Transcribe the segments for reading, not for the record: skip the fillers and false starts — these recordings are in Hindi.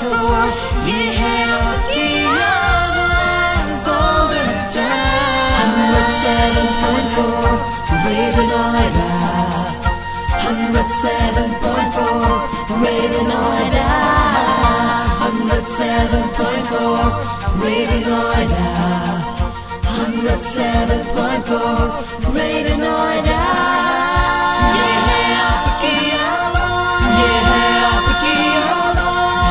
ये है आपकी आवाज़ all the time. 107.4 Radio Noida. 107.4 Radio Noida. 107.4 Radio Noida. 107.4 Radio Noida. ये है आपकी आवाज़. ये है आपकी आवाज़.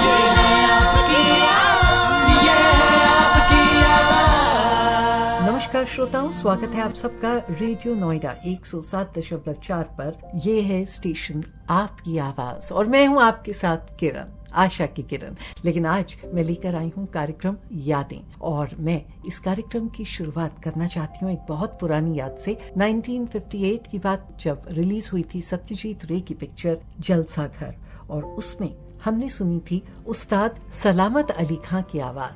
ये है आपकी आवाज़. ये है आपकी आवाज़. नमस्कार श्रोताओं, स्वागत है आप सबका रेडियो नोएडा 107.4 पर। ये है स्टेशन आपकी आवाज और मैं हूं आपके साथ किरण, आशा की किरण। लेकिन आज मैं लेकर आई हूं कार्यक्रम यादें और मैं इस कार्यक्रम की शुरुआत करना चाहती हूं एक बहुत पुरानी याद से। 1958 की बात, जब रिलीज हुई थी सत्यजीत रे की पिक्चर जलसा घर, और उसमें हमने सुनी थी उस्ताद सलामत अली खां की आवाज।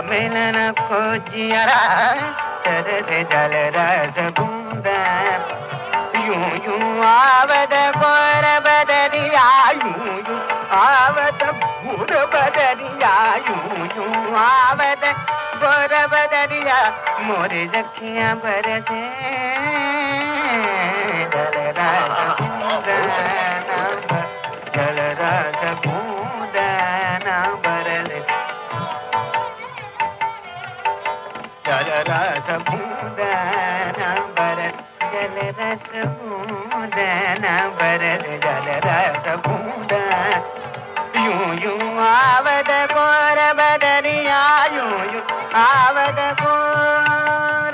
मिलन को जियारा तेरे जल रस बूंदा यूं यूं आवद गोर बदरिया यूं यूं आवद गोर बदरिया यूं यूं आवद गोर बदरिया मोरे जखियां बरसे जल रस बूंदा जल रस बूंदा ना बरसे जल रस बूंदा ना बरस जल रस बूंदा ना बरस जल रस बूंदा यूं यूं आवद गोर बदरिया यूं यूं आवद गोर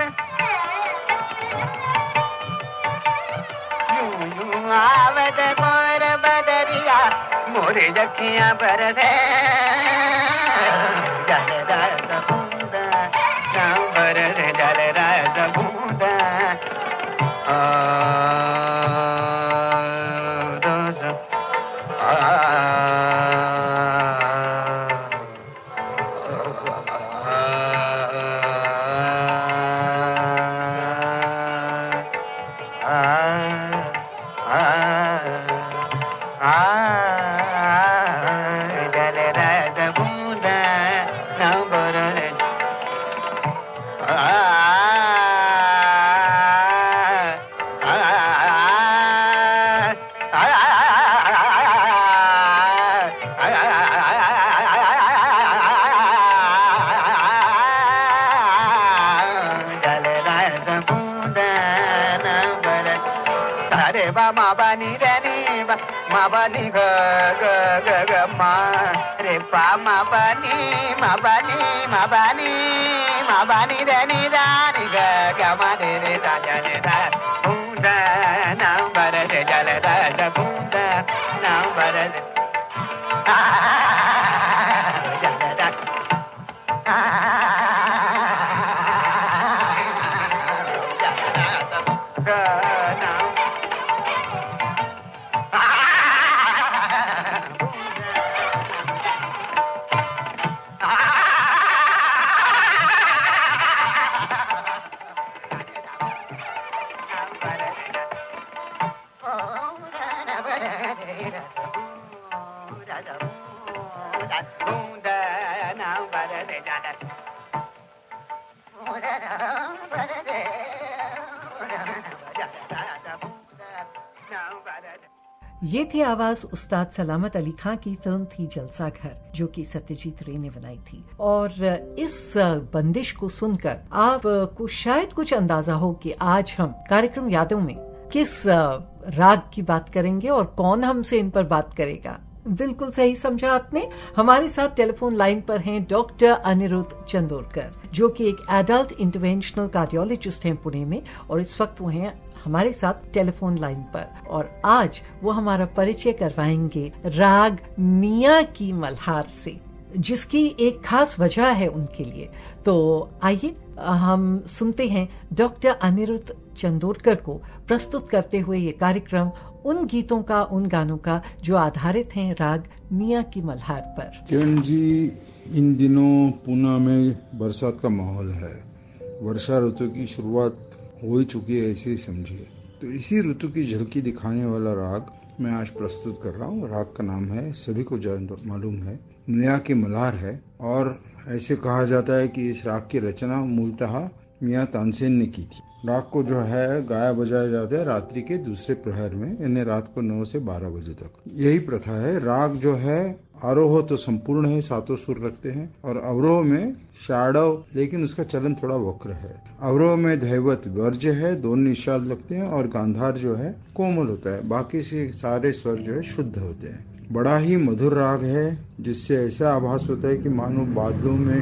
यूं यूं आवद गोर बदरिया मोरे जखियां बरसे जल रस बूंदा ना बरस जल रस बूंदा जल रस bani ga ga ga ga ma re pa ma bani ma bani ma bani ma bani da ni da ni ga ga ma re re da ja ne da bunda na bara de jala da da bunda na bara de jala da ये थी आवाज उस्ताद सलामत अली खां की फिल्म थी जलसा घर, जो कि सत्यजीत रे ने बनाई थी। और इस बंदिश को सुनकर आपको शायद कुछ अंदाजा हो कि आज हम कार्यक्रम यादों में किस राग की बात करेंगे और कौन हमसे इन पर बात करेगा। बिल्कुल सही समझा आपने। हमारे साथ टेलीफोन लाइन पर हैं डॉक्टर अनिरुद्ध चंदोरकर, जो कि एक एडल्ट इंटरवेंशनल कार्डियोलॉजिस्ट हैं पुणे में, और इस वक्त वो हैं हमारे साथ टेलीफोन लाइन पर। और आज वो हमारा परिचय करवाएंगे राग मियाँ की मल्हार से, जिसकी एक खास वजह है उनके लिए। तो आइए हम सुनते हैं डॉक्टर अनिरुद्ध चंदोरकर को प्रस्तुत करते हुए ये कार्यक्रम उन गीतों का, उन गानों का जो आधारित हैं राग मियाँ की मल्हार पर। किरण जी, इन दिनों पूना में बरसात का माहौल है। वर्षा ऋतु की शुरुआत हो ही चुकी है, ऐसे ही समझिए। तो इसी ऋतु की झलकी दिखाने वाला राग मैं आज प्रस्तुत कर रहा हूँ। राग का नाम है, सभी को मालूम है, मियाँ की मल्हार है। और ऐसे कहा जाता है कि इस राग की रचना मूलतः मियाँ तानसेन ने की थी। राग को जो है गाया बजाया जाता है रात्रि के दूसरे प्रहर में, यानी रात को 9 से 12 बजे तक। यही प्रथा है। राग जो है आरोह तो संपूर्ण है, 7 सुर रखते हैं, और अवरोह में षाडव, लेकिन उसका चलन थोड़ा वक्र है। अवरोह में धैवत वर्ज्य है, 2 निषाद लगते हैं, और गांधार जो है कोमल होता है। बाकी से सारे स्वर जो है शुद्ध होते हैं। बड़ा ही मधुर राग है, जिससे ऐसा आभास होता है कि मानो बादलों में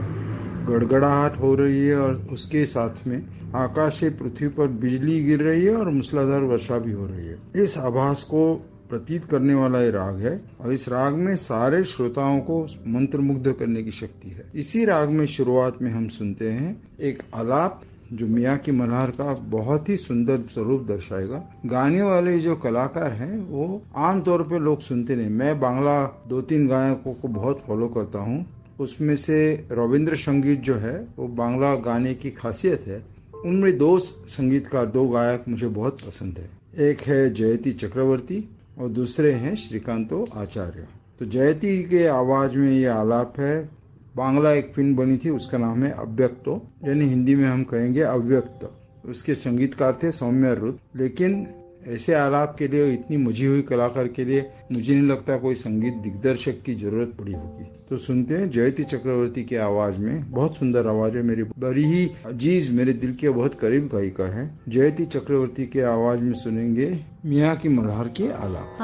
गड़गड़ाहट हो रही है और उसके साथ में आकाश से पृथ्वी पर बिजली गिर रही है और मूसलाधार वर्षा भी हो रही है। इस आभास को प्रतीत करने वाला ये राग है, और इस राग में सारे श्रोताओं को मंत्रमुग्ध करने की शक्ति है। इसी राग में शुरुआत में हम सुनते हैं एक आलाप, जो मियाँ की मल्हार का बहुत ही सुंदर स्वरूप दर्शाएगा। गाने वाले जो कलाकार हैं वो आमतौर पे लोग सुनते नहीं। मैं बांग्ला 2-3 गायकों को बहुत फॉलो करता हूँ। उसमें से रविंद्र संगीत जो है वो बांग्ला गाने की खासियत है। उनमें 2 संगीतकार, 2 गायक मुझे बहुत पसंद है। एक है जयति चक्रवर्ती और दूसरे हैं श्रीकांतो आचार्य। तो जयति के आवाज में ये आलाप है। बांग्ला एक फिल्म बनी थी, उसका नाम है अव्यक्तो, यानी हिंदी में हम कहेंगे अव्यक्त। उसके संगीतकार थे सौम्य रुद्र। लेकिन ऐसे आलाप के लिए, इतनी मुझी हुई कलाकार के लिए, मुझे नहीं लगता कोई संगीत दिग्दर्शक की जरूरत पड़ी होगी। तो सुनते हैं जयति चक्रवर्ती की आवाज में। बहुत सुंदर आवाज है, मेरी बड़ी ही अजीज, मेरे दिल के बहुत करीब गायिका है। जयति चक्रवर्ती के आवाज में सुनेंगे मियाँ की मल्हार के आलाप।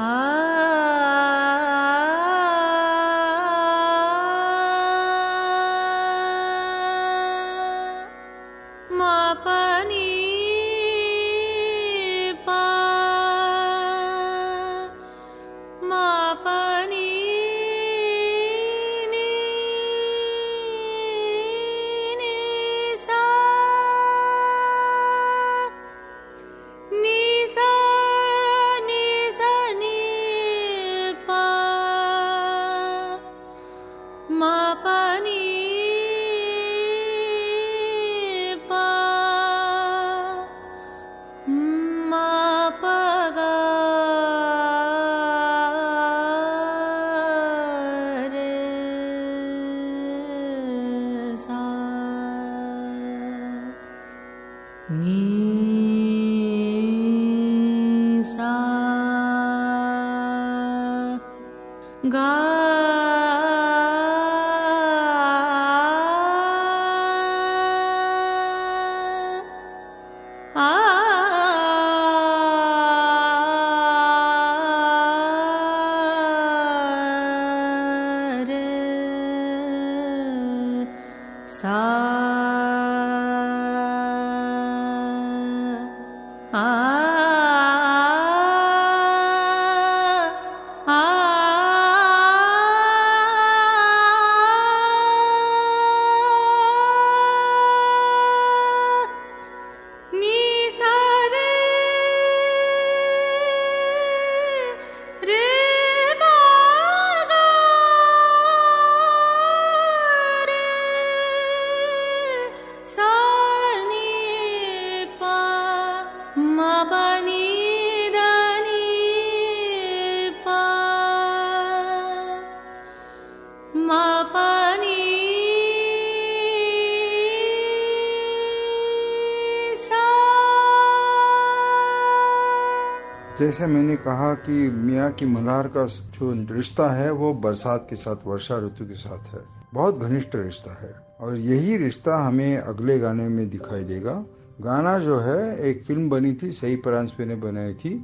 जैसे मैंने कहा कि मियाँ की मल्हार का जो रिश्ता है वो बरसात के साथ, वर्षा ऋतु के साथ है, बहुत घनिष्ठ रिश्ता है। और यही रिश्ता हमें अगले गाने में दिखाई देगा। गाना जो है, एक फिल्म बनी थी, सही परांजपे ने बनाई थी,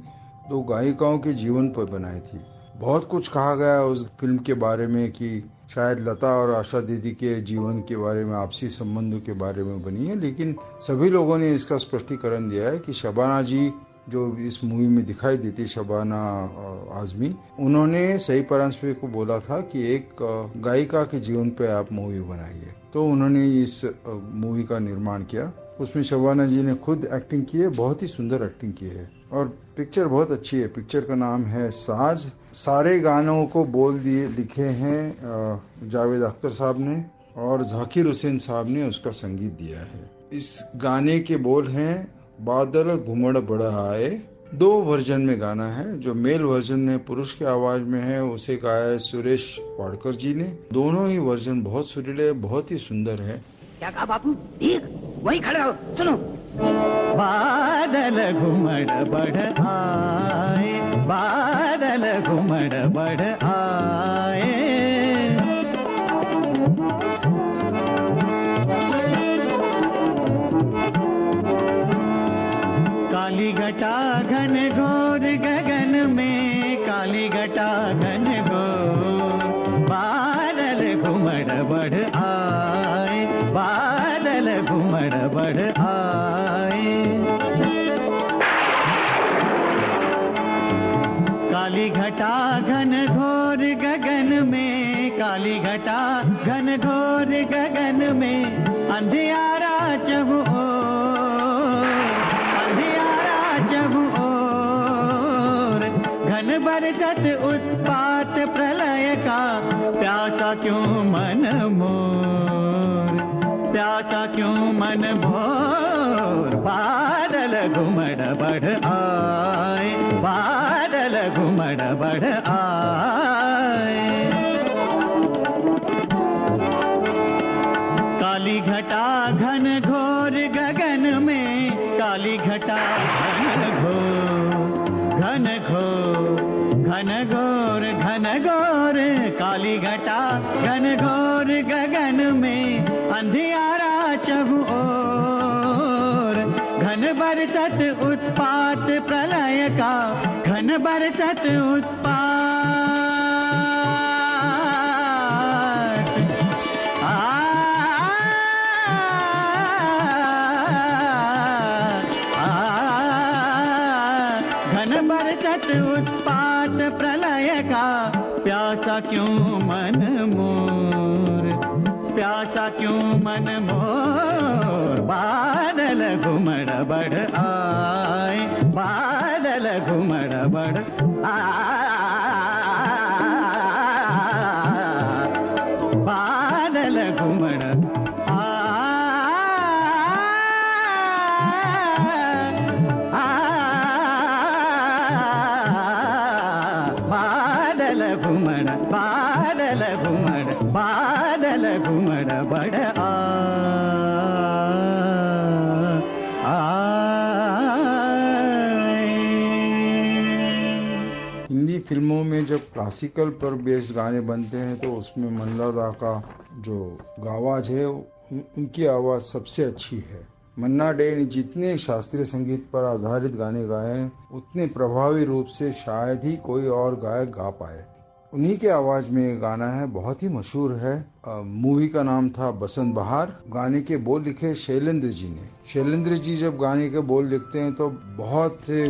2 गायिकाओं के जीवन पर बनाई थी। बहुत कुछ कहा गया उस फिल्म के बारे में कि शायद लता और आशा दीदी के जीवन के बारे में, आपसी संबंधों के बारे में बनी है, लेकिन सभी लोगों ने इसका स्पष्टीकरण दिया है कि शबाना जी जो इस मूवी में दिखाई देती, शबाना आजमी, उन्होंने सही परांजपे को बोला था कि एक गायिका के जीवन पे आप मूवी बनाइए, तो उन्होंने इस मूवी का निर्माण किया। उसमें शबाना जी ने खुद एक्टिंग की है, बहुत ही सुंदर एक्टिंग की है और पिक्चर बहुत अच्छी है। पिक्चर का नाम है साज। सारे गानों को बोल दिए लिखे हैं जावेद अख्तर साहब ने और जाकिर हुसैन साहब ने उसका संगीत दिया है। इस गाने के बोल हैं, बादल घुमड़ बड़ा आए। 2 वर्जन में गाना है। जो मेल वर्जन में पुरुष की आवाज में है उसे गाया है सुरेश वाडकर जी ने। दोनों ही वर्जन बहुत सुरीले, बहुत ही सुंदर है। क्या कहा बापू? ठीक वहीं खड़े हो, सुनो। बादल घुमड़ बढ़ आए, बादल घुमड़ बढ़ आए, काली घटा घन घोर गगन में, काली घटा घन घोर, बादल घुमड़ बढ़ आए, बादल घुमड़ बढ़ आए, काली घटा घन घोर गगन में, काली घटा घन घोर गगन में, अंधियारा चहु घन बरसत उत्पात प्रलय का, प्यासा क्यों मन मोर, प्यासा क्यों मन भोर, बादल घुमड़ बढ़ आए, बादल घुमड़ बढ़ आए, काली घटा घन घोर गगन में, काली घटा घन घोर, घन घोर, घन घोर, घन घोर, काली घटा घन घोर गगन में, अंधियारा चहु ओर, घन बरसत उत्पात प्रलय का, घन बरसत उत्पात, उत्पात प्रलय का, प्यासा क्यों मन मोर, प्यासा क्यों मन मोर, बादल घुमड़ बढ़ आए, बादल घुमड़ बढ़ बादल घुमड़ हिंदी फिल्मों में जब क्लासिकल पर बेस्ड गाने बनते हैं तो उसमें मन्ना दा का जो आवाज है उनकी आवाज सबसे अच्छी है। मन्ना डे ने जितने शास्त्रीय संगीत पर आधारित गाने गाए हैं उतने प्रभावी रूप से शायद ही कोई और गायक गा पाए। उन्हीं के आवाज में ये गाना है, बहुत ही मशहूर है। मूवी का नाम था बसंत बहार। गाने के बोल लिखे शैलेंद्र जी ने। शैलेंद्र जी जब गाने के बोल लिखते हैं तो बहुत से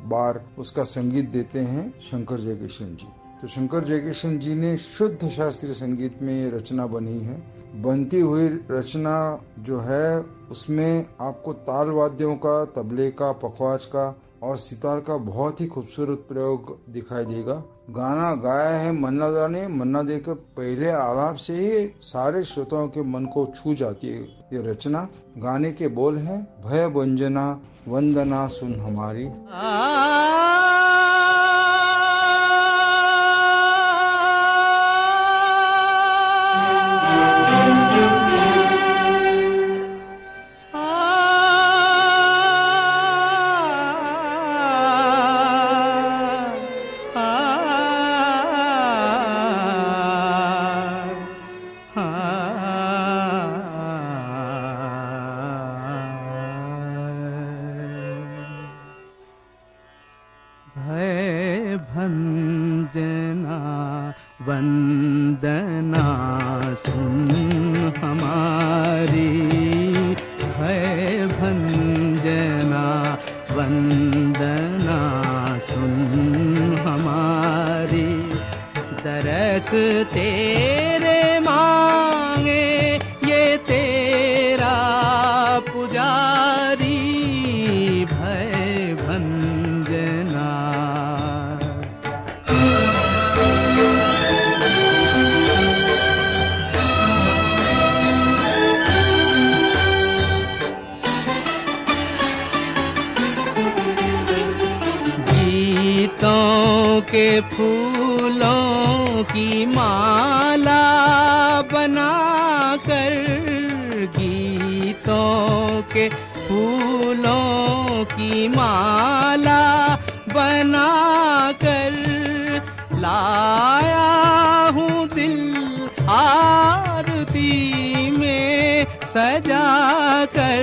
बार उसका संगीत देते हैं शंकर जयकिशन जी। तो शंकर जयकिशन जी ने शुद्ध शास्त्रीय संगीत में ये रचना बनी है। बनती हुई रचना जो है उसमें आपको ताल वाद्यों का, तबले का, पखवाज का और सितार का बहुत ही खूबसूरत प्रयोग दिखाई देगा। गाना गाया है मन्ना दा ने। मन्ना दे के पहले आलाप से ही सारे श्रोताओं के मन को छू जाती है ये रचना। गाने के बोल हैं, भय वंजना वंदना सुन हमारी। भंजना वंदना सुन हमारी, है भंजना वंदना सुन हमारी। दरस तेरे मांगे ये तेरा पुजारी, भय भंजना। गीतों के फूलों की माला बनाकर, गीतों के फूलों की माला बनाकर लाया हूँ दिल आरती में सजा कर।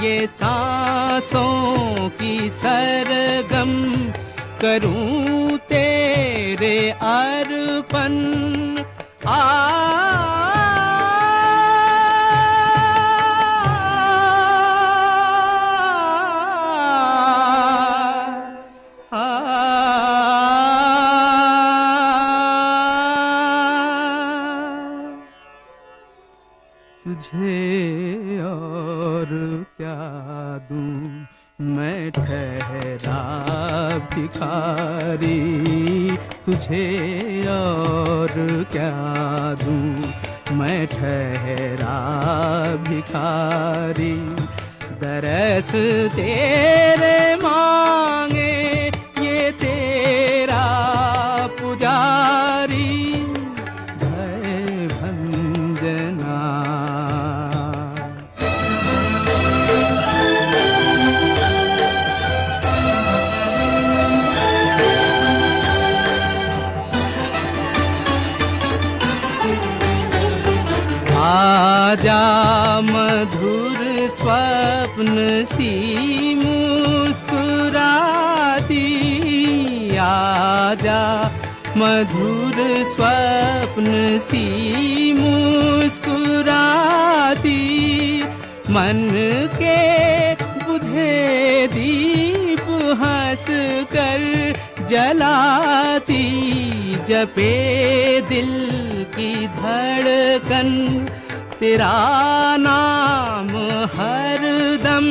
ये सांसों की सरगम करूं तेरे अर्पण। तुझे और क्या दूं मैं ठहरा भिखारी, तुझे और क्या दूं मैं ठहरा भिखारी। दरस तेरे मांगे ये तेरा पुजारी, भय भंजना। आजा मधुर स्वप्न सी मुस्कुराती, आजा मधुर स्वप्न सी मुस्कुराती। मन के बुझे दीप हंस कर जलाती, जपे दिल की धड़कन तेरा नाम हरदम।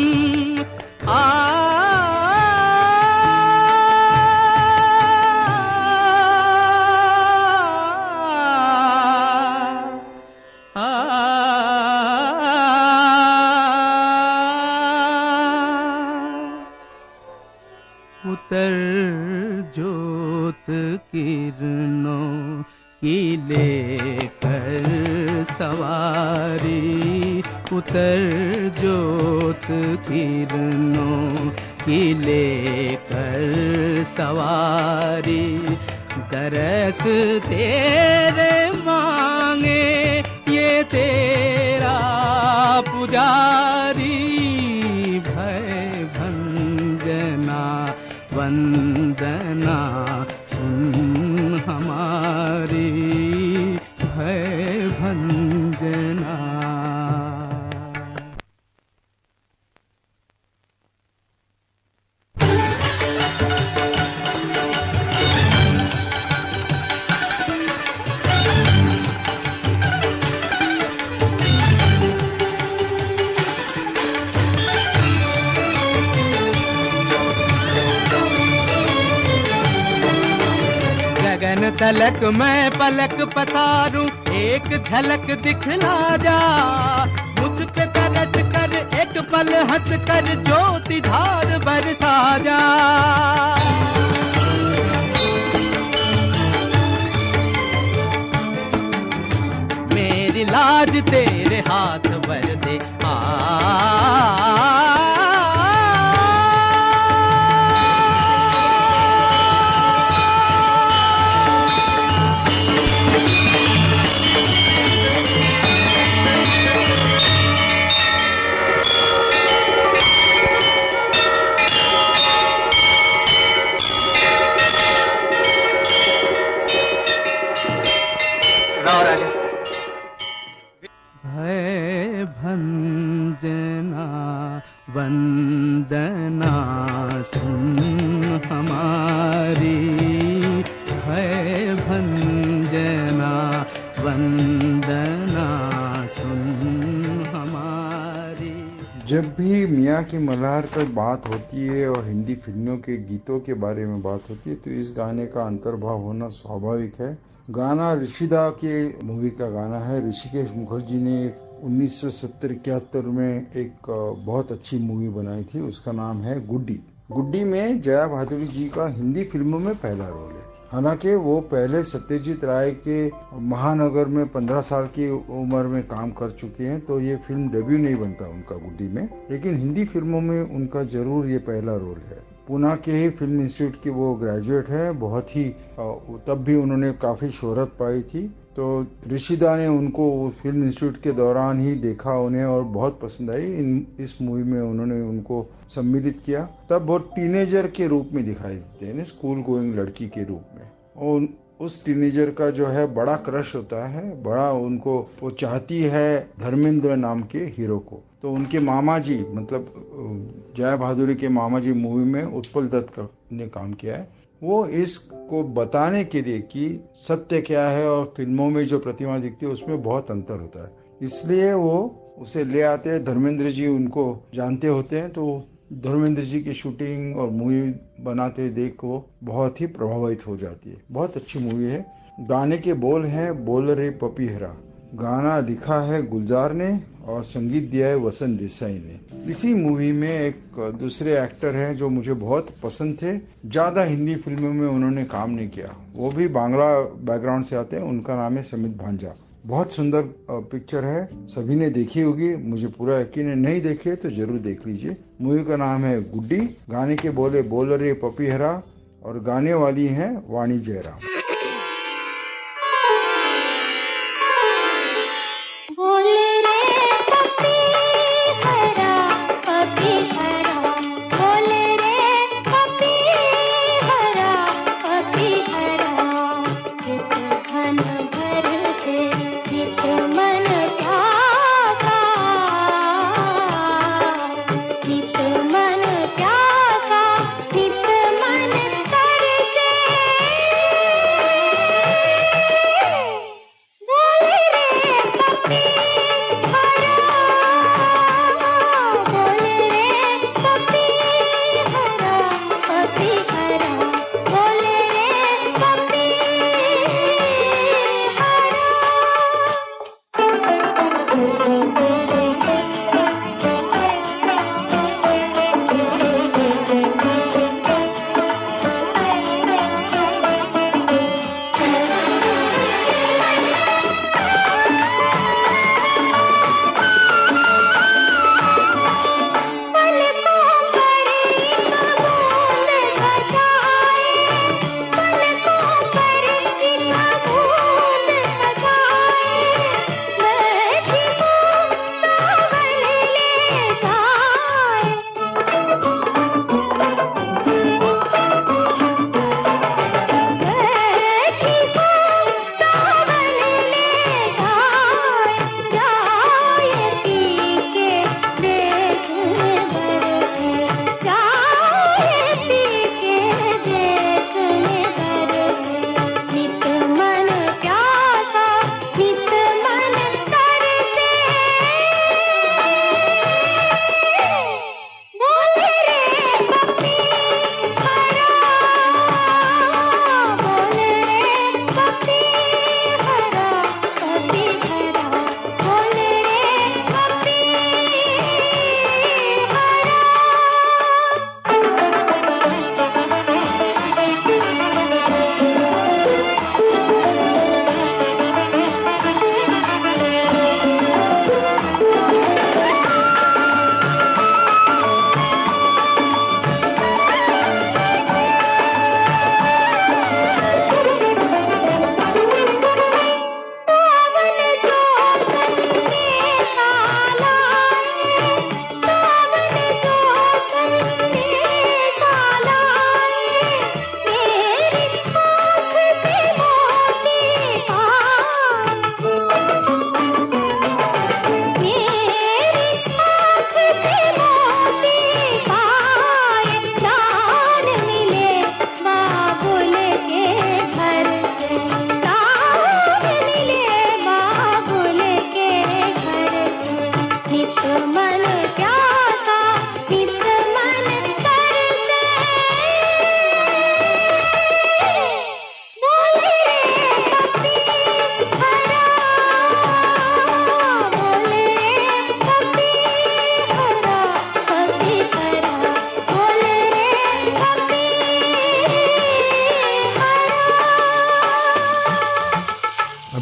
उतर ज्योत किरणों की लेकर सवारी, उतर ज्योत किरणों की लेकर सवारी। दरस तेरे मांगे ये तेरा पुजारी, भय भंजना वंदना सुन हमारी, भय भंजना। गगन तलक मैं पलक पसारूं, एक झलक दिखला जा। मुझ पे तरस कर एक पल हंस कर ज्योति धार बरसा जा। मेरी लाज तेरे हाथ भर दे। और आगे। भय भंजना वंदना सुन हमारी, भय भंजना वंदना सुन हमारी। जब भी मियाँ की मल्हार पर बात होती है और हिंदी फिल्मों के गीतों के बारे में बात होती है तो इस गाने का अंतर्भाव होना स्वाभाविक है। गाना ऋषिदा के मूवी का गाना है। ऋषिकेश मुखर्जी ने 1970-71 में एक बहुत अच्छी मूवी बनाई थी, उसका नाम है गुड्डी। गुड्डी में जया भादुरी जी का हिंदी फिल्मों में पहला रोल है। हालांकि वो पहले सत्यजीत राय के महानगर में 15 साल की उम्र में काम कर चुके हैं, तो ये फिल्म डेब्यू नहीं बनता उनका गुड्डी में, लेकिन हिंदी फिल्मों में उनका जरूर ये पहला रोल है। पुणे के ही फिल्म इंस्टीट्यूट की वो ग्रेजुएट है। बहुत ही तब भी उन्होंने काफी शोहरत पाई थी। तो ऋषिदा ने उनको फिल्म इंस्टीट्यूट के दौरान ही देखा उन्हें और बहुत पसंद आई। इस मूवी में उन्होंने उनको सम्मिलित किया। तब वो टीनेजर के रूप में दिखाई देते हैं, स्कूल गोइंग लड़की के रूप में। और उस टीनेजर का जो है बड़ा क्रश होता है, बड़ा उनको वो चाहती है धर्मेंद्र नाम के हीरो को। तो उनके मामा जी, मतलब जया भादुरी के मामा जी मूवी में उत्पल दत्त ने काम किया है। वो इसको बताने के लिए कि सत्य क्या है और फिल्मों में जो प्रतिमा दिखती है उसमें बहुत अंतर होता है, इसलिए वो उसे ले आते हैं। धर्मेंद्र जी उनको जानते होते हैं, तो धर्मेंद्र जी की शूटिंग और मूवी बनाते देख वो बहुत ही प्रभावित हो जाती है। बहुत अच्छी मूवी है। गाने के बोल हैं बोल रे पपीहरा। गाना लिखा है गुलजार ने और संगीत दिया है वसंत देसाई ने। इसी मूवी में एक दूसरे एक्टर हैं जो मुझे बहुत पसंद थे, ज्यादा हिंदी फिल्मों में उन्होंने काम नहीं किया, वो भी बांग्ला बैकग्राउंड से आते हैं। उनका नाम है समित भांजा। बहुत सुंदर पिक्चर है, सभी ने देखी होगी, मुझे पूरा यकीन है। नहीं देखे तो जरूर देख लीजिए। मूवी का नाम है गुड्डी। गाने के बोले बोल रे पपीहरा और गाने वाली हैं वाणी जयराम।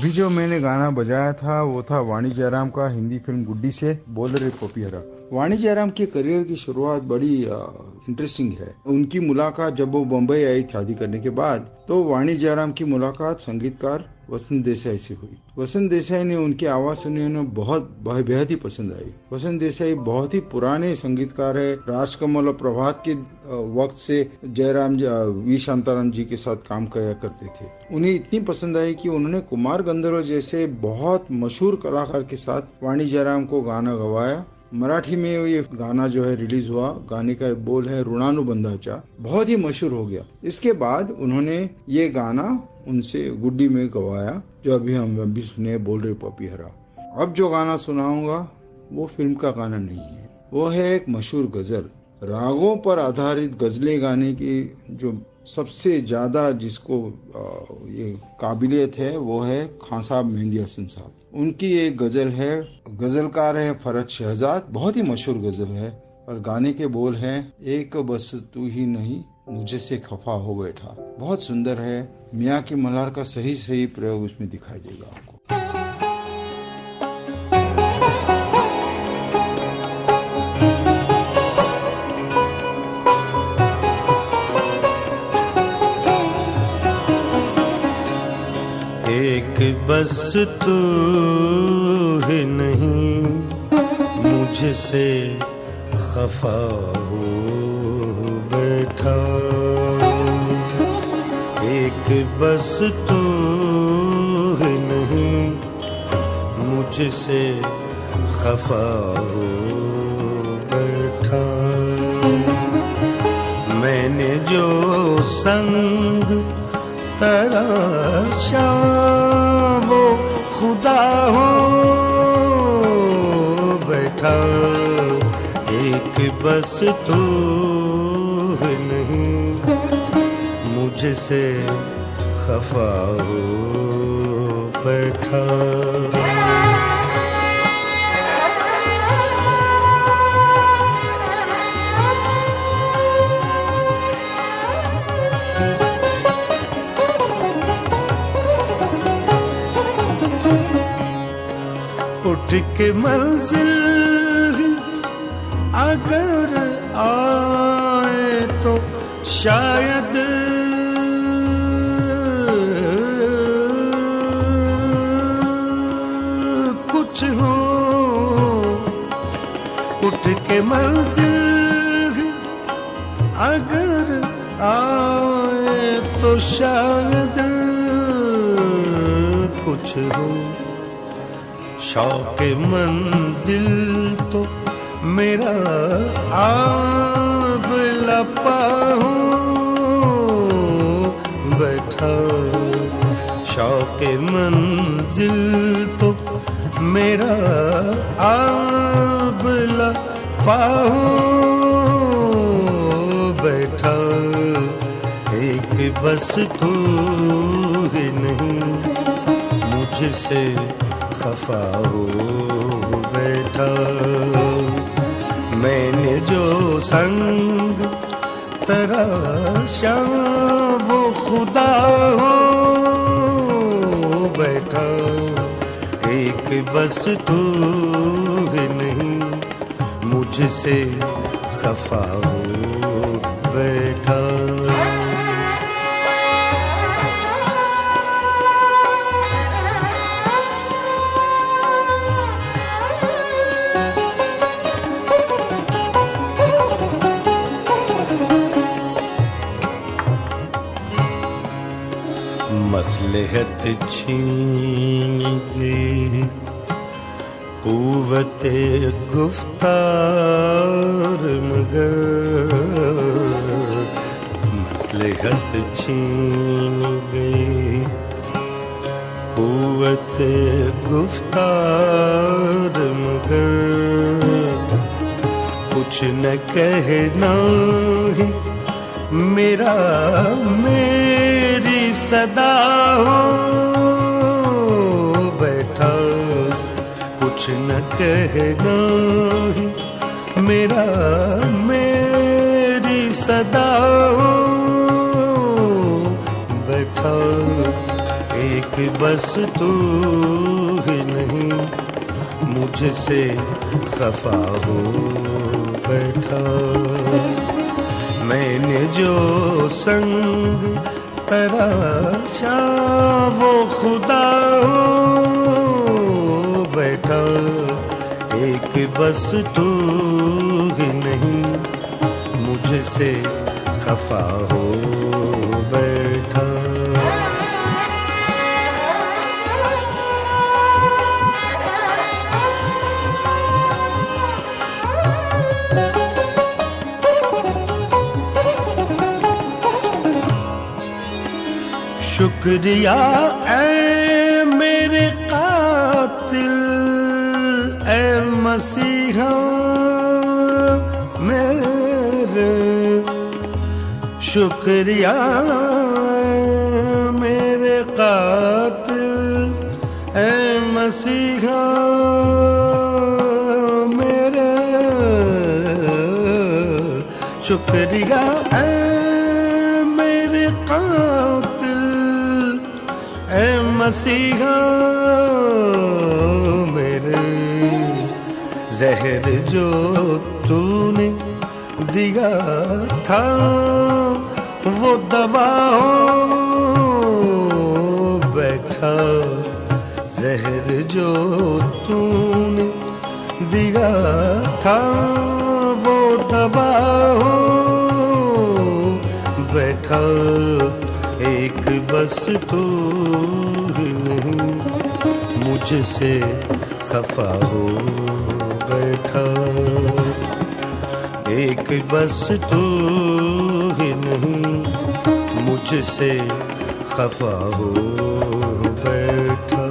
अभी जो मैंने गाना बजाया था वो था वाणी जयराम का हिंदी फिल्म गुड्डी से बोल रे पोपिहरा। वाणी जयराम के करियर की शुरुआत बड़ी इंटरेस्टिंग है। उनकी मुलाकात जब वो बम्बई आई शादी करने के बाद, तो वाणी जयराम की मुलाकात संगीतकार वसंत देसाई से हुई। वसंत देसाई ने उनकी आवाज सुनी, उन्हें बेहद ही पसंद आई। वसंत देसाई बहुत ही पुराने संगीतकार है। राजकमल और प्रभात के वक्त से जयराम वी शांताराम जी के साथ काम किया करते थे। उन्हें इतनी पसंद आई कि उन्होंने कुमार गंधर्व जैसे बहुत मशहूर कलाकार के साथ वाणी जयराम को गाना गवाया। मराठी में ये गाना जो है रिलीज हुआ। गाने का बोल है ऋणानुबंधाचा, बहुत ही मशहूर हो गया। इसके बाद उन्होंने ये गाना उनसे गुड्डी में गवाया, जो अभी हम अभी सुने बोल रे पोपिहरा। अब जो गाना सुनाऊंगा वो फिल्म का गाना नहीं है, वो है एक मशहूर गजल। रागों पर आधारित गजलें गाने की जो सबसे ज्यादा जिसको ये काबिलियत है वो है खान साहब मेहंदी हसन साहब। उनकी एक गजल है, गजलकार है फरहत शहजाद, बहुत ही मशहूर गजल है। और गाने के बोल है, एक बस तू ही नहीं मुझे से खफा हो बैठा। बहुत सुंदर है। मियाँ की मल्हार का सही प्रयोग उसमें दिखाई देगा आपको। एक बस तू ही नहीं मुझसे खफा हो बैठा। एक बस तू ही नहीं मुझसे खफा हो बैठा। मैंने जो संग तराशा वो खुदा हो बैठा। एक बस तू नहीं मुझसे खफा हो बैठा। उठ के मंजिल अगर आए तो शायद कुछ हो। उठ के मंजिल अगर आए तो शायद कुछ हो। शौक़ मंजिल तो मेरा आब लपा हूँ बैठा। शौक़ मंजिल तो मेरा आब लपा हूँ बैठा। एक बस तू ही नहीं मुझसे खफा हो बैठा। मैंने जो संग तराशा वो खुदा हो बैठा। एक बस तू ही नहीं मुझसे खफा हो बैठा। मसलहत छीन गई कुव्वते गुफ्तार मगर। मसलहत छीन गई कुव्वते गुफ्तार मगर। कुछ न कहना ही मेरा मेरी सदा हो बैठा। कुछ न कहना ही मेरा मेरी सदा हो बैठा। एक एक बस तू ही नहीं मुझसे खफा हो बैठा। मैंने जो संग तराशा वो खुदा हो बैठा। एक बस तू ही नहीं मुझसे खफा हो बैठा। शुक्रिया ऐ मेरे कातिल ऐ मसीहा मेरे। शुक्रिया मेरे कातिल ऐ मसीहा मेरे। शुक्रिया ऐ मेरे कातिल ऐ मसीहा मेरे। जहर जो तूने दिया था वो दवा हो बैठा। जहर जो तूने दिया था वो दवा हो बैठा। एक बस तू ही नहीं मुझसे खफा हो बैठा। एक बस तू ही नहीं मुझसे खफा हो बैठा।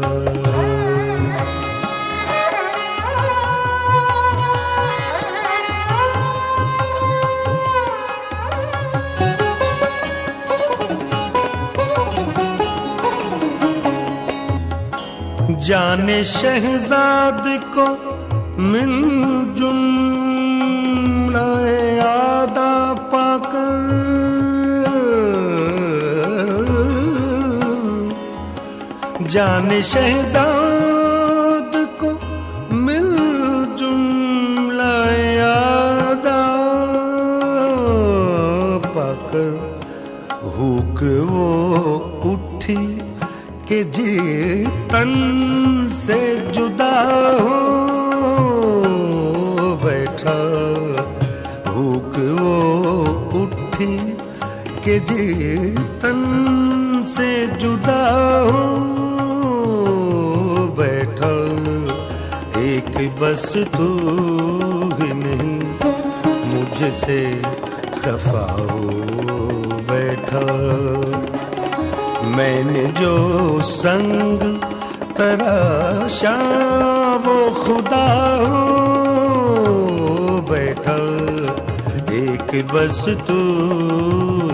जाने शहजाद को मिल जुमलाए आदा पाकर। जाने शहजाद को मिल जुमलाए आदा पाकर। हुक वो उठी के जी तन से जुदा हो बैठा। हुक वो उठी के जी तन से जुदा हो बैठा। एक बस तू ही नहीं मुझसे खफा हो बैठा। मैंने जो संग तराशा वो खुदा हो बैठा। एक बस तू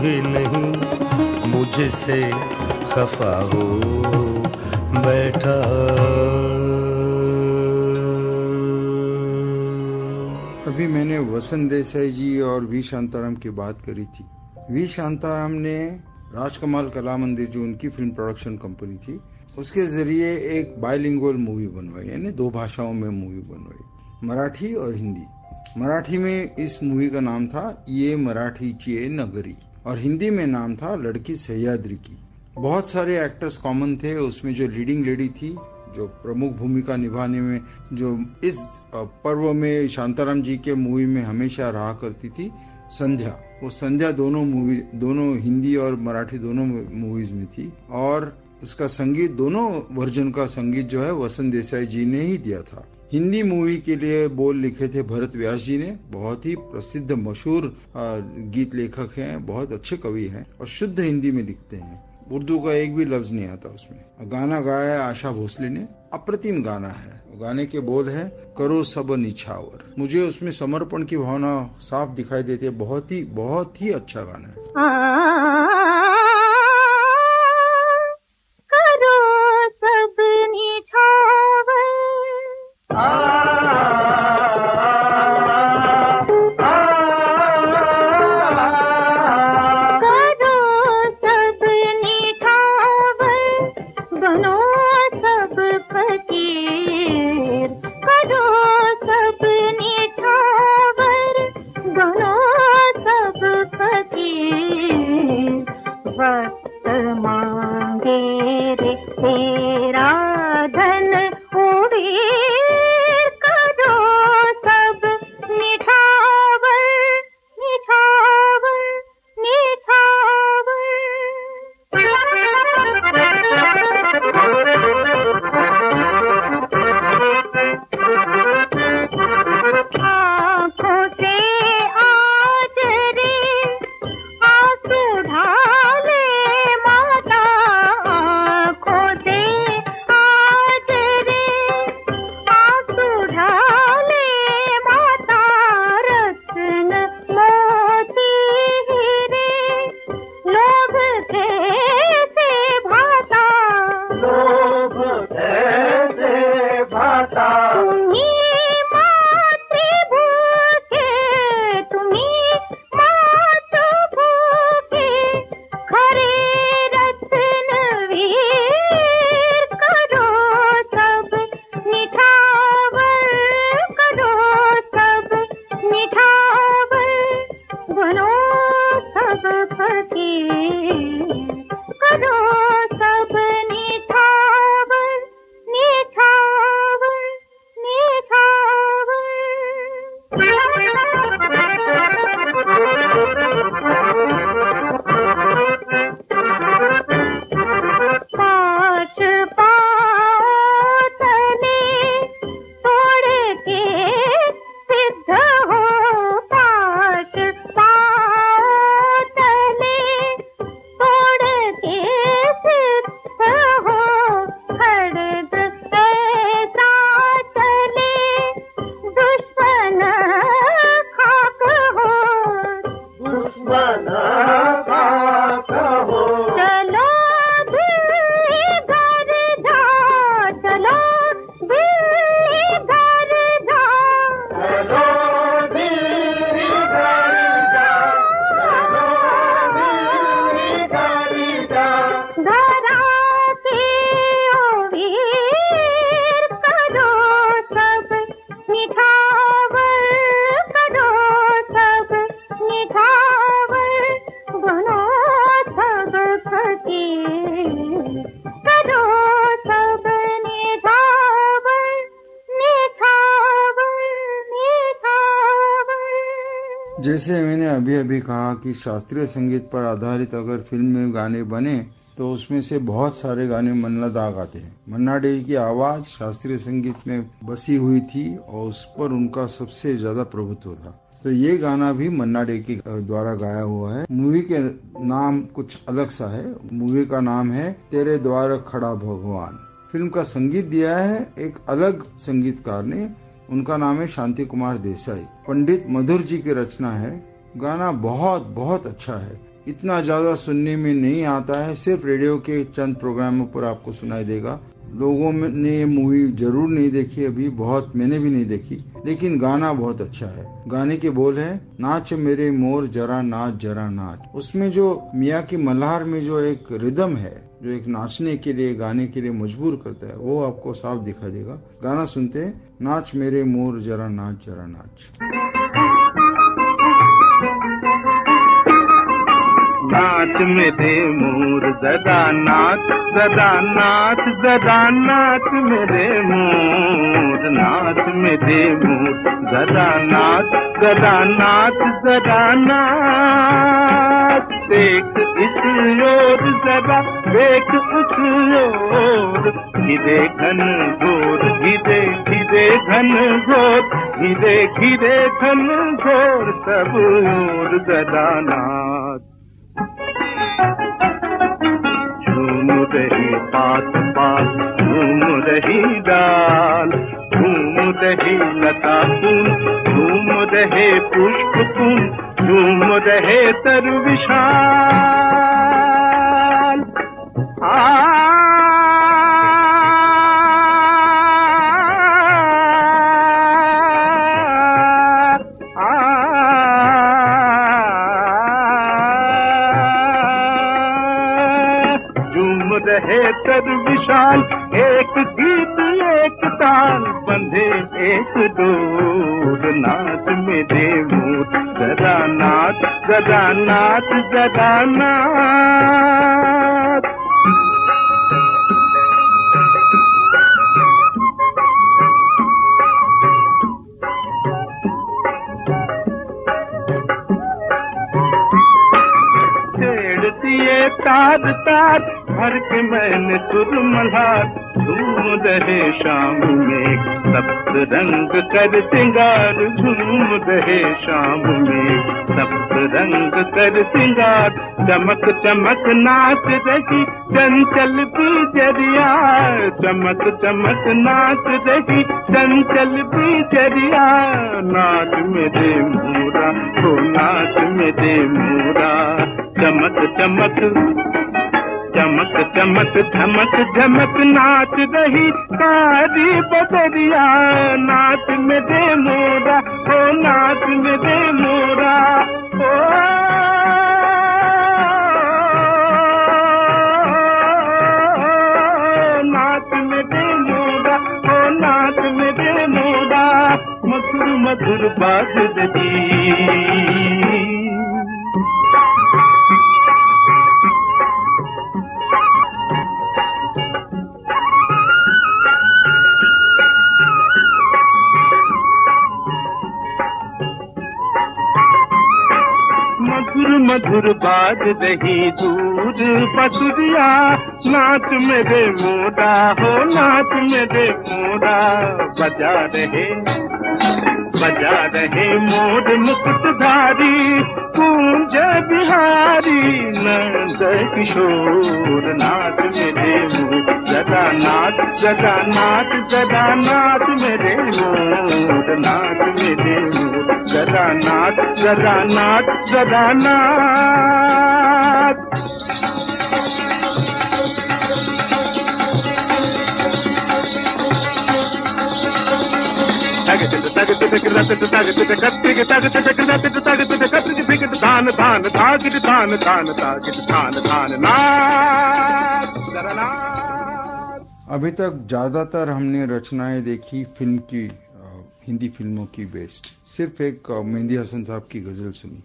ही नहीं मुझसे खफा हो बैठा। अभी मैंने वसंत देसाई जी और वी शांताराम की बात करी थी। वी शांताराम ने राजकमल कला मंदिर जो उनकी फिल्म प्रोडक्शन कंपनी थी उसके जरिए एक बायलिंगुअल मूवी बनवाई, यानी 2 भाषाओं में मूवी बनवाई, मराठी और हिंदी। मराठी में इस मूवी का नाम था ये मराठीची नगरी और हिंदी में नाम था लड़की सह्याद्री की। बहुत सारे एक्टर्स कॉमन थे उसमें। जो लीडिंग लेडी थी जो प्रमुख भूमिका निभाने में जो इस पर्व में शांताराम जी के मूवी में हमेशा रहा करती थी, संध्या। वो संध्या दोनों हिंदी और मराठी दोनों मूवीज में थी। और उसका संगीत, दोनों वर्जन का संगीत जो है वसंत देसाई जी ने ही दिया था। हिंदी मूवी के लिए बोल लिखे थे भरत व्यास जी ने। बहुत ही प्रसिद्ध मशहूर गीत लेखक हैं, बहुत अच्छे कवि हैं और शुद्ध हिंदी में लिखते हैं। उर्दू का एक भी लफ्ज नहीं आता उसमें। गाना गाया है आशा भोसले ने, अप्रतिम गाना है। गाने के बोल है करो सब निछावर। मुझे उसमें समर्पण की भावना साफ दिखाई देती है। बहुत ही अच्छा गाना है। करो सब निछावर करो सब निछावर बनो तेरा धन उबीर करो सब निछावर निछावर निछावर। आँखों से आज रे आंसू ढाले माता, आँखों से आज रे आंसू ढाले माता, रत्न मोती हीरे लोभ कैसे भाता, लोभ कैसे भाता। तुम्हीं मातृभूखे, तुम्हीं मातृभूखे, खरे रत्न वीर करो सब निछावर, करो सब निछावर, बनो सब फकीर, करो सब निछावर निछावर निछावर। पाश पाओ तले तोड़ के सिद्ध हो, पाश पाओ तले तोड़ के सिद्ध हो, खड्ग ऐसा चले दुश्मन खाक हो, दुश्मन खाक हो। चलो दिल्ली घर जा, चलो दिल्ली घर जा, चलो दिल्ली घर जा, चलो दिल्ली घर जा। धरा के ओ वीर करो सब निछावर, करो सब निछावर, बनो सब फकीर, करो सब निछावर निछावर निछावर। जैसे मैंने अभी अभी कहा कि शास्त्रीय संगीत पर आधारित अगर फिल्म में गाने बने तो उसमें से बहुत सारे गाने मन्ना दा गाते हैं। मन्ना डे की आवाज शास्त्रीय संगीत में बसी हुई थी और उस पर उनका सबसे ज्यादा प्रभुत्व था। तो ये गाना भी मन्ना डे के द्वारा गाया हुआ है। मूवी के नाम कुछ अलग सा है। मूवी का नाम है तेरे द्वार खड़ा भगवान। फिल्म का संगीत दिया है एक अलग संगीतकार ने, उनका नाम है शांति कुमार देसाई। पंडित मधुर जी की रचना है। गाना बहुत बहुत अच्छा है। इतना ज्यादा सुनने में नहीं आता है, सिर्फ रेडियो के चंद प्रोग्रामों पर आपको सुनाई देगा। लोगों ने ये मूवी जरूर नहीं देखी अभी, बहुत मैंने भी नहीं देखी, लेकिन गाना बहुत अच्छा है। गाने के बोल है नाच मेरे मोर जरा नाच। उसमें जो मियाँ की मल्हार में जो एक रिदम है, जो एक नाचने के लिए गाने के लिए मजबूर करता है, वो आपको साफ दिखाई देगा। गाना सुनते हैं, नाच मेरे मोर जरा नाच। नाच मेरे मोर जरा नाच मेरे मोर, नाच मेरे मोर जरा नाच। देख इस ओर जरा देख उस ओर, घिरे घन घोर, घिरे घन घोर, घिरे घन घोर, सब ओर जरा नाच। झूम रही पास झूम रही डाल, झूम रही लता कुन, झूम रहे पुष्प कुन, झूम रहे तर विशाल। रहे तर विशाल, एक गीत एक ताल, बंधे एक डोर। नाच मेरे मोर जरा नाच। भर के मैंने सुर मल्हार, झूम रहे शाम में सप्त रंग कर सिंगार, झूम रहे शाम में सप्त रंग कर सिंगार। चमक चमक नाच रही चंचल बिजरिया, चमक चमक नाच रही चंचल बिजरिया। नाच मेरे मोरा, हो नाच मेरे मोरा। चमक चमक चमक चमक झमक झमक नाच रही कारी बदरिया। नाच मेरे मोरा, हो नाच मेरे मोरा। ओ नाच मेरे मोरा, हो नाच मेरे मोरा। मधुर मधुर बाज रही, मधुर बाज रही दूर बसुरिया। नाच मेरे मोरा, हो नाच मेरे मोरा। बजा रहे मोर मुकुटधारी, कुंज बिहारी नंद किशोर। नाच मेरे मोर, जगा नाच जगा नाच जगा नाच मेरे मोर। नाच मेरे मोर, जगा नाच जगा नाच जगा नाच। अभी तक ज्यादातर हमने रचनाएं देखी फिल्म की, हिंदी फिल्मों की बेस्ड। सिर्फ एक मेहंदी हसन साहब की गजल सुनी।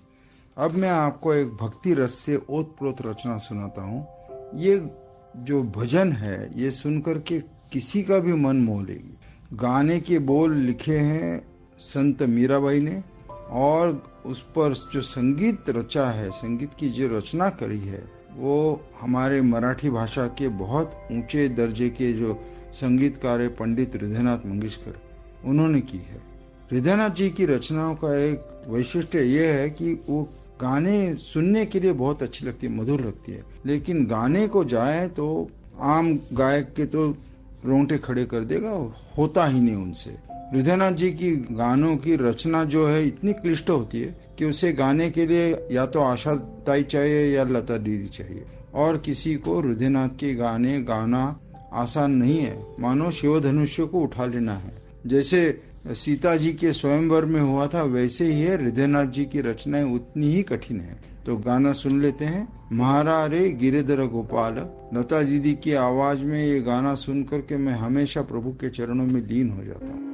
अब मैं आपको एक भक्ति रस से ओतप्रोत रचना सुनाता हूँ। ये जो भजन है, ये सुनकर के किसी का भी मन मोह लेगी। गाने के बोल लिखे हैं संत मीराबाई ने, और उस पर जो संगीत रचा है, संगीत की जो रचना करी है, वो हमारे मराठी भाषा के बहुत ऊंचे दर्जे के जो संगीतकार है पंडित हृदयनाथ मंगेशकर, उन्होंने की है। हृदयनाथ जी की रचनाओं का एक वैशिष्ट्य ये है कि वो गाने सुनने के लिए बहुत अच्छी लगती है, मधुर लगती है, लेकिन गाने को जाए तो आम गायक के तो रोंगटे खड़े कर देगा, होता ही नहीं उनसे। हृदयनाथ जी की गानों की रचना जो है इतनी क्लिष्ट होती है कि उसे गाने के लिए या तो आशा ताई चाहिए या लता दीदी चाहिए, और किसी को हृदयनाथ के गाने गाना आसान नहीं है। मानो शिवधनुष्य को उठा लेना है। जैसे सीता जी के स्वयंवर में हुआ था, वैसे ही है हृदयनाथ जी की रचनाएं उतनी ही कठिन है। तो गाना सुन लेते हैं, महारा रे गिरिधर गोपाल। लता दीदी की आवाज में ये गाना सुन करके मैं हमेशा प्रभु के चरणों में लीन हो जाता हूँ।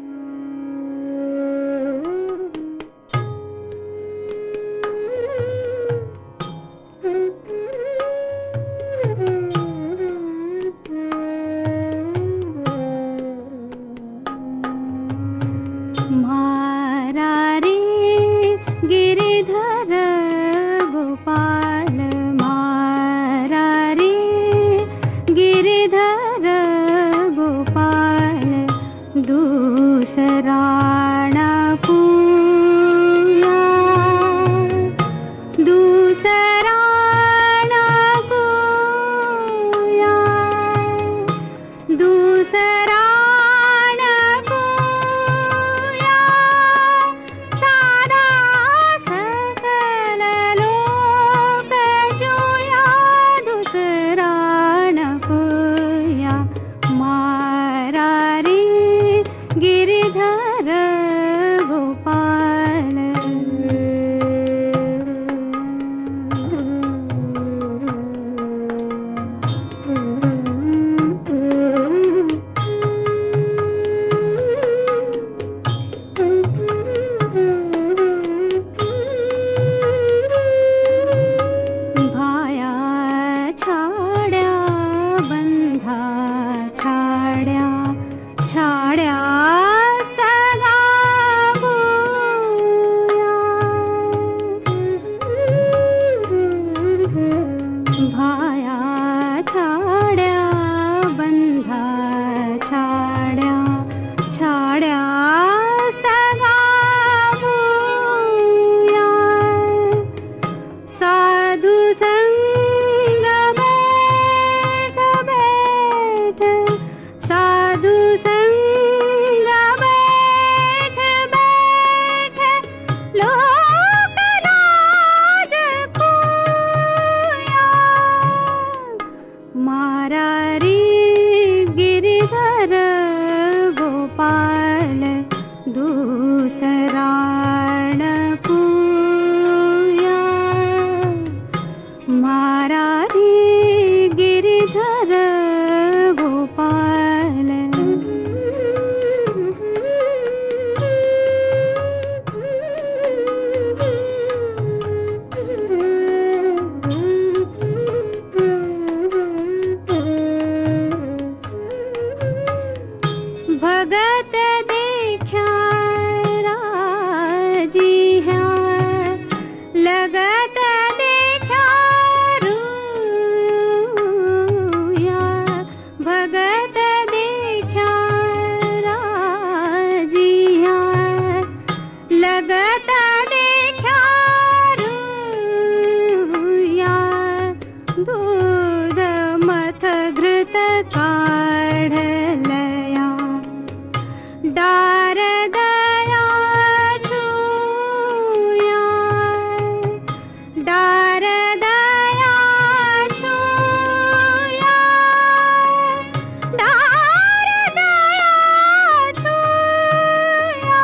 भाया छा साधु संग बैठ बैठ लोक लाज खोया, मारा रे गिरिधर गोपाल दूसरा न कोया, मारा रे गिरिधर गोपाल। भगत देखा राजी है, लगत देखा रूया, भगत देखा राजी है, लगत देखा रूया, दूध मथ घृत काढ़ लया, डार दया छूया, डार दया छूया, डार दया छूया,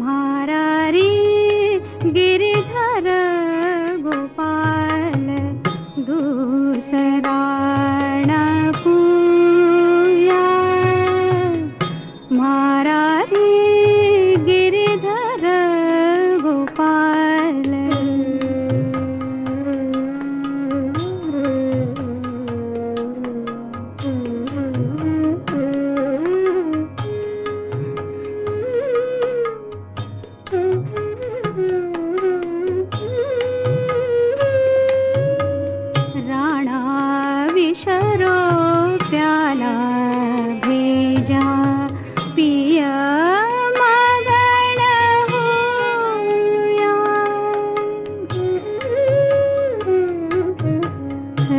मारा रे गिरिधर गोपाल दूसरा न कोया, मारा रे गिरिधर गोपाल। राणा विशरो प्याला भेजा, पिय मगन होया,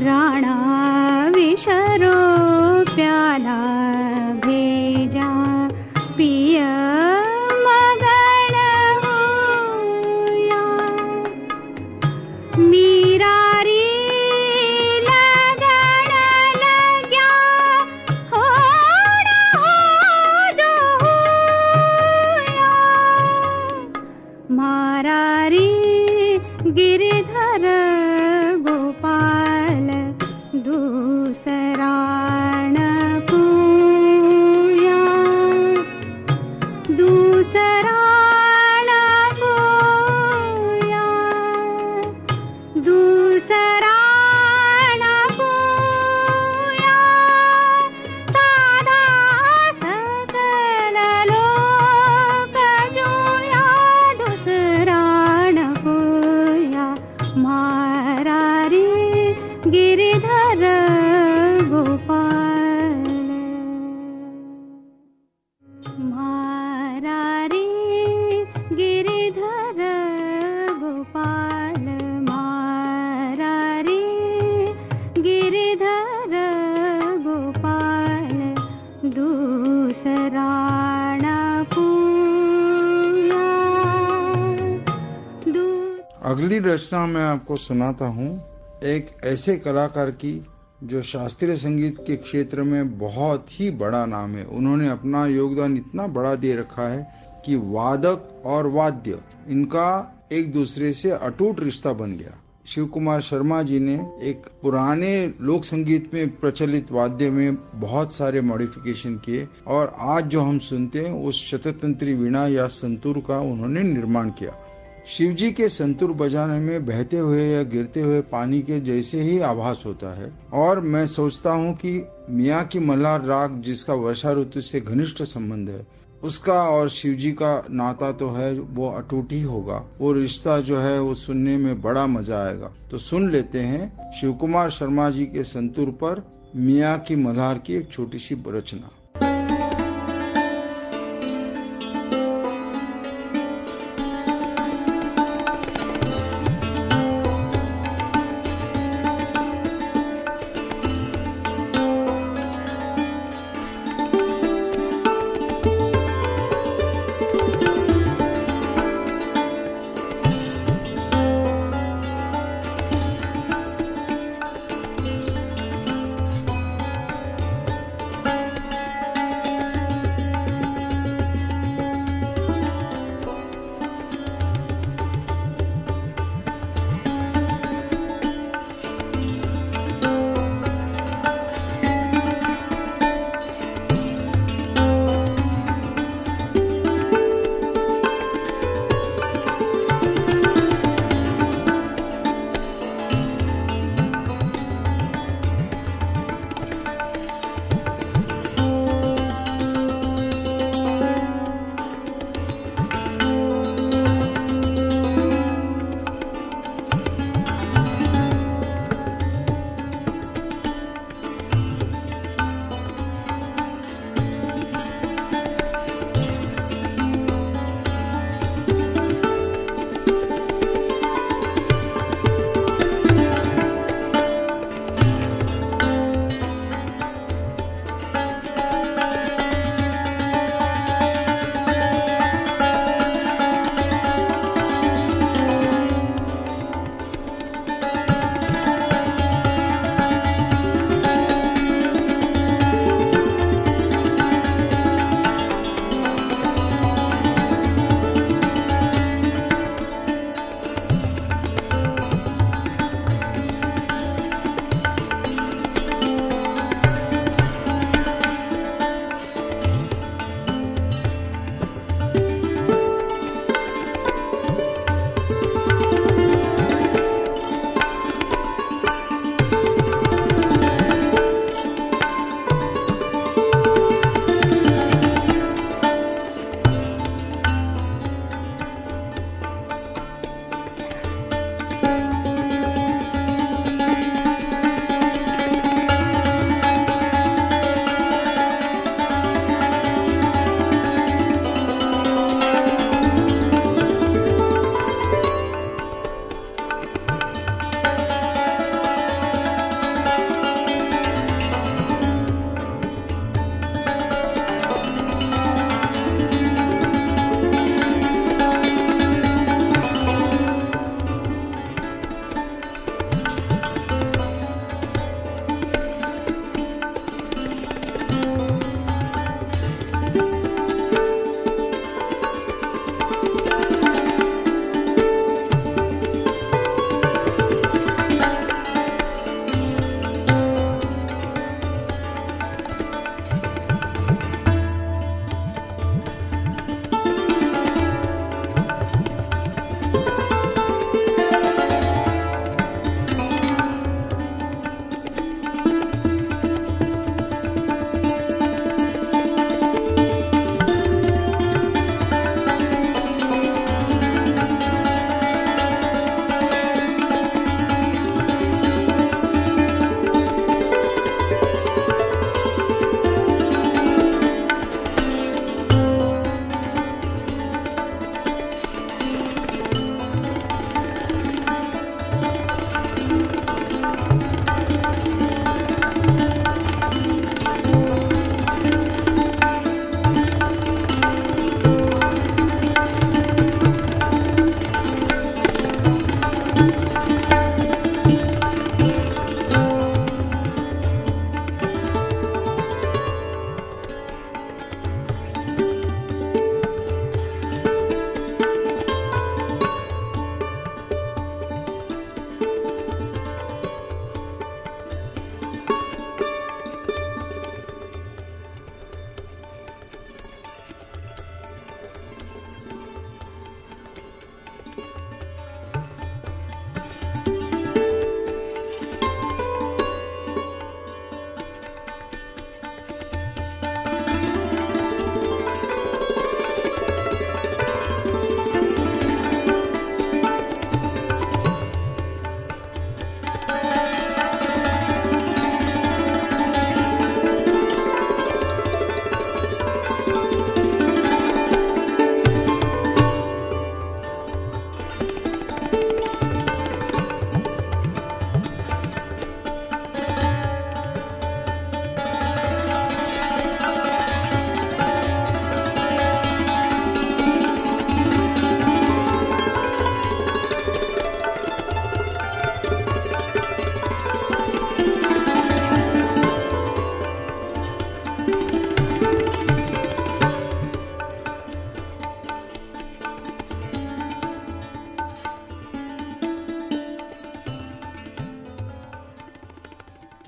राणा विशरो प्याला भेजा, पिय मगन होया, मीरा रे लगन लग्या, होड़ा हो जो होया, मारा रे गिरिधर गोपाल दूसरा न कोया, दूसरा न कोया, दूसरा न कोया, साधा सकल लोक जोया, दूसरा न कोया, मारा रे गिरिधर गोपाल, मारा रे गिरिधर गोपाल, मारा रे गिरिधर गोपाल दूसरा न कोया। अगली रचना मैं आपको सुनाता हूँ एक ऐसे कलाकार की जो शास्त्रीय संगीत के क्षेत्र में बहुत ही बड़ा नाम है। उन्होंने अपना योगदान इतना बड़ा दे रखा है कि वादक और वाद्य इनका एक दूसरे से अटूट रिश्ता बन गया। शिव कुमार शर्मा जी ने एक पुराने लोक संगीत में प्रचलित वाद्य में बहुत सारे मॉडिफिकेशन किए और आज जो हम सुनते हैं उस शततंत्री वीणा या संतूर का उन्होंने निर्माण किया। शिव जी के संतूर बजाने में बहते हुए या गिरते हुए पानी के जैसे ही आभास होता है और मैं सोचता हूँ कि मियाँ की मल्हार राग जिसका वर्षा ऋतु से घनिष्ठ संबंध है उसका और शिव जी का नाता तो है वो अटूट ही होगा। वो रिश्ता जो है वो सुनने में बड़ा मजा आएगा। तो सुन लेते हैं शिव कुमार शर्मा जी के संतूर पर मियाँ की मल्हार की एक छोटी सी रचना।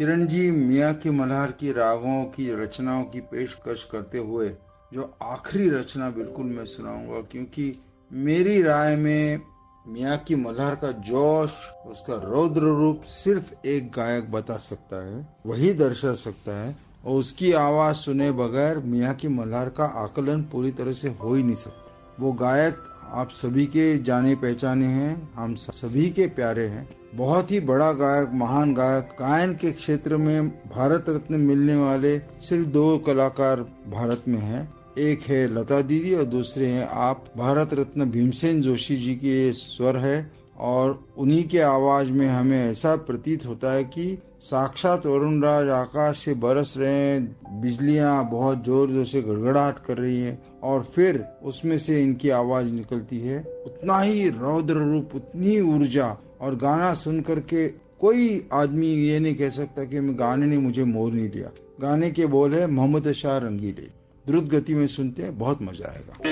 किरण जी मियां की मल्हार की रागों की रचनाओं की पेशकश करते हुए जो आखिरी रचना बिल्कुल मैं सुनाऊंगा, क्योंकि मेरी राय में मियां की मल्हार का जोश, उसका रौद्र रूप सिर्फ एक गायक बता सकता है, वही दर्शा सकता है, और उसकी आवाज सुने बगैर मियां की मल्हार का आकलन पूरी तरह से हो ही नहीं सकता। वो गायक आप सभी के जाने पहचाने हैं, हम सभी के प्यारे हैं, बहुत ही बड़ा गायक, महान गायक। गायन के क्षेत्र में भारत रत्न मिलने वाले सिर्फ 2 कलाकार भारत में हैं, एक है लता दीदी और दूसरे हैं आप। भारत रत्न भीमसेन जोशी जी के स्वर है और उन्हीं के आवाज में हमें ऐसा प्रतीत होता है कि साक्षात वरुण राज आकाश से बरस रहे हैं, बिजलियां बहुत जोर से गड़गड़ाहट कर रही हैं और फिर उसमें से इनकी आवाज निकलती है। उतना ही रौद्र रूप, उतनी ऊर्जा, और गाना सुन करके कोई आदमी ये नहीं कह सकता कि गाने ने मुझे मोह नहीं लिया। गाने के बोल है मोहम्मद शाह रंगीले। द्रुत गति में सुनते हैं, बहुत मजा आएगा।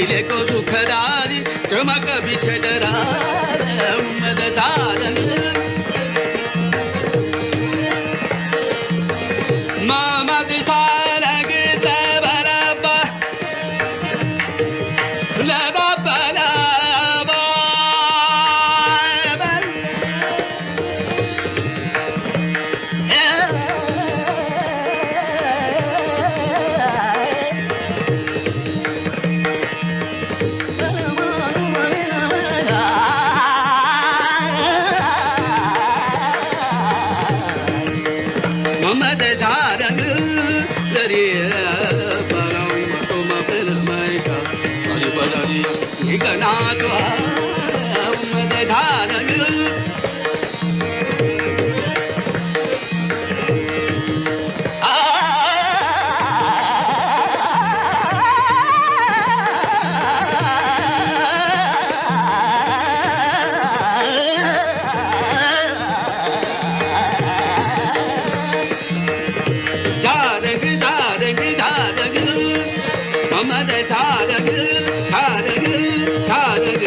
पहिले को सुखदारी चमक बिछडरा मद सारंग मद सारंग तबलबा लबा बलबा मद सारंग दरिया परम तुम फिर मैं का बड़ी बड़ी गना द्वा मद सारंग मद सारंग सारंग सारंग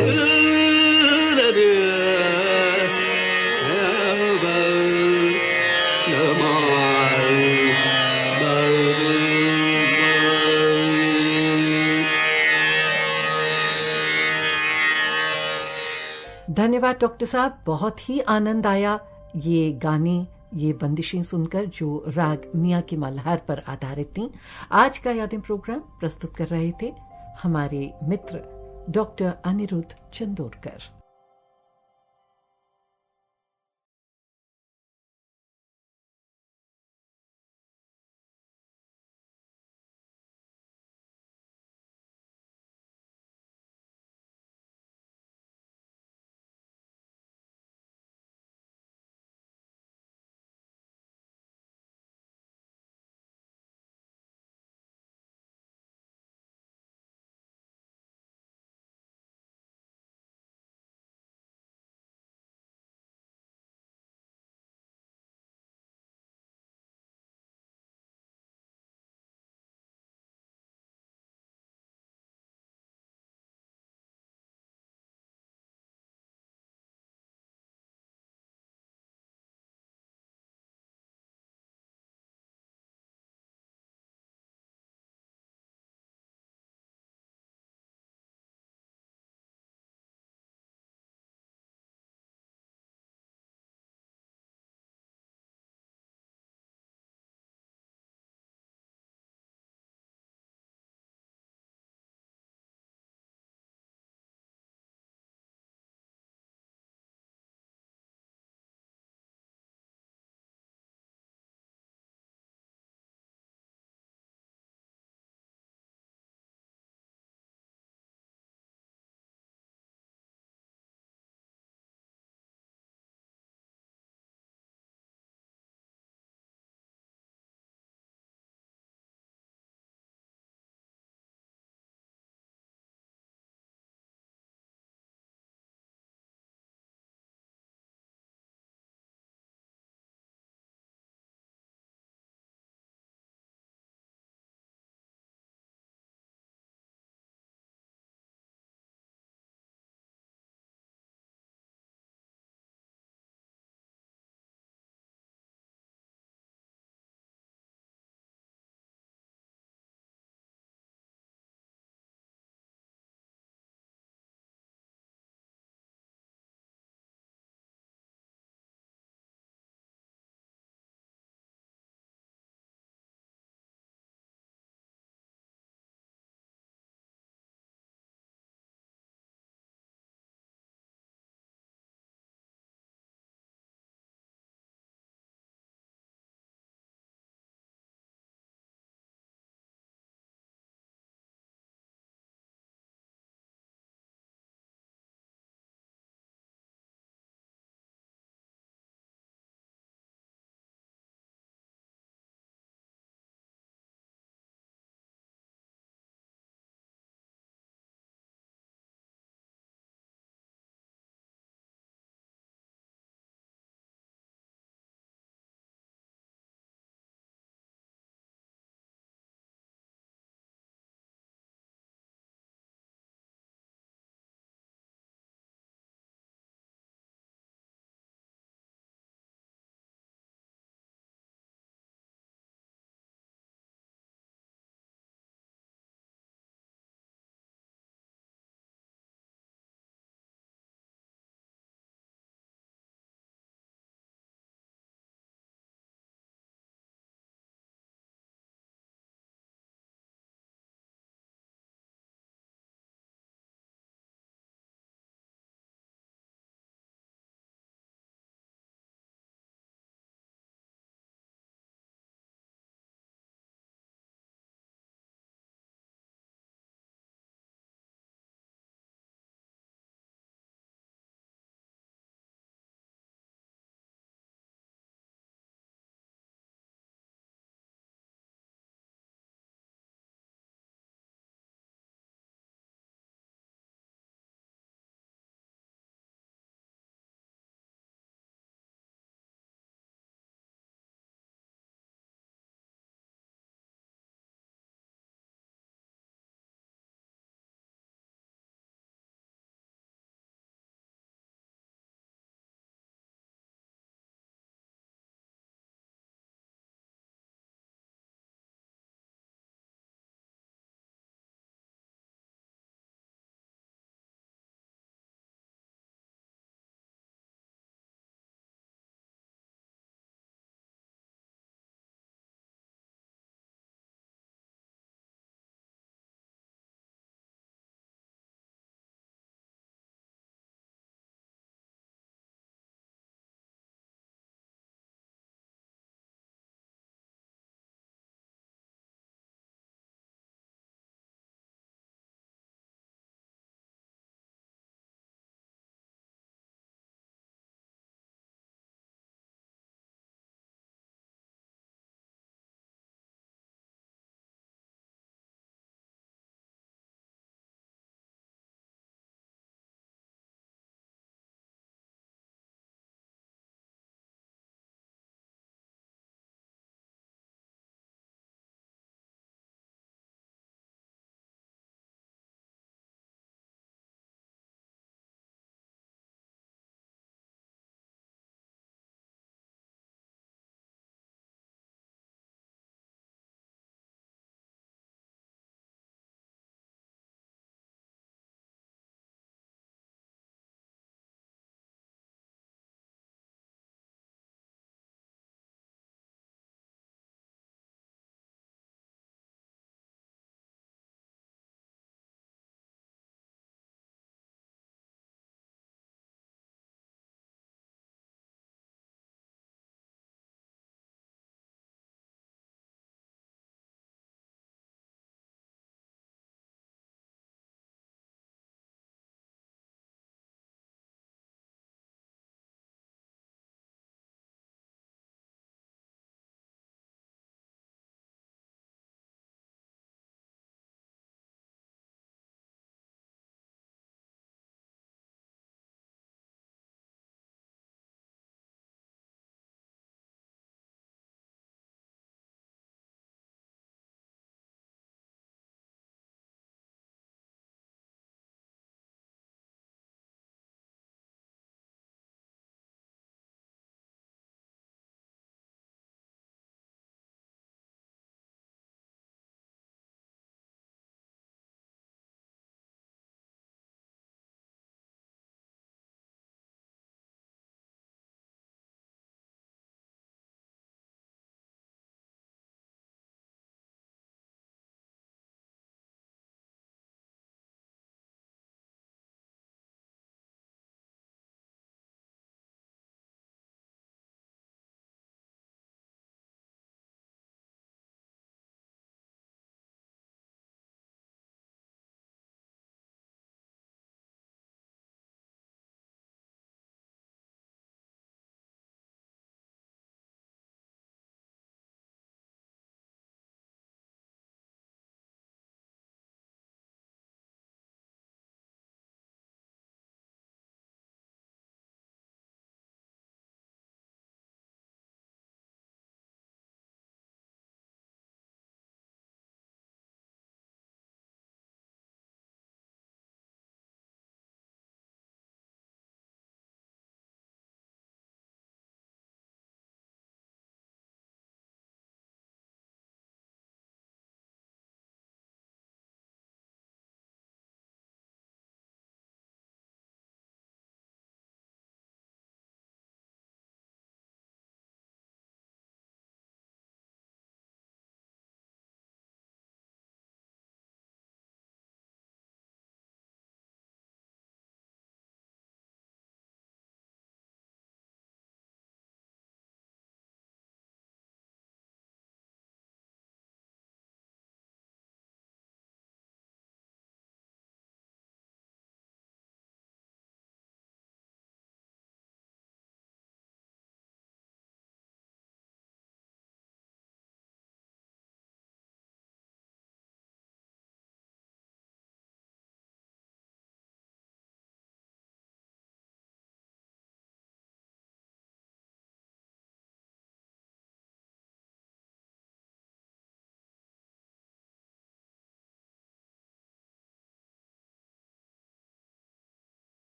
धन्यवाद डॉक्टर साहब, बहुत ही आनंद आया ये गाने, ये बंदिशें सुनकर जो राग मियां की मल्हार पर आधारित थीं। आज का यादें प्रोग्राम प्रस्तुत कर रहे थे हमारे मित्र डॉक्टर अनिरुद्ध चंदोरकर।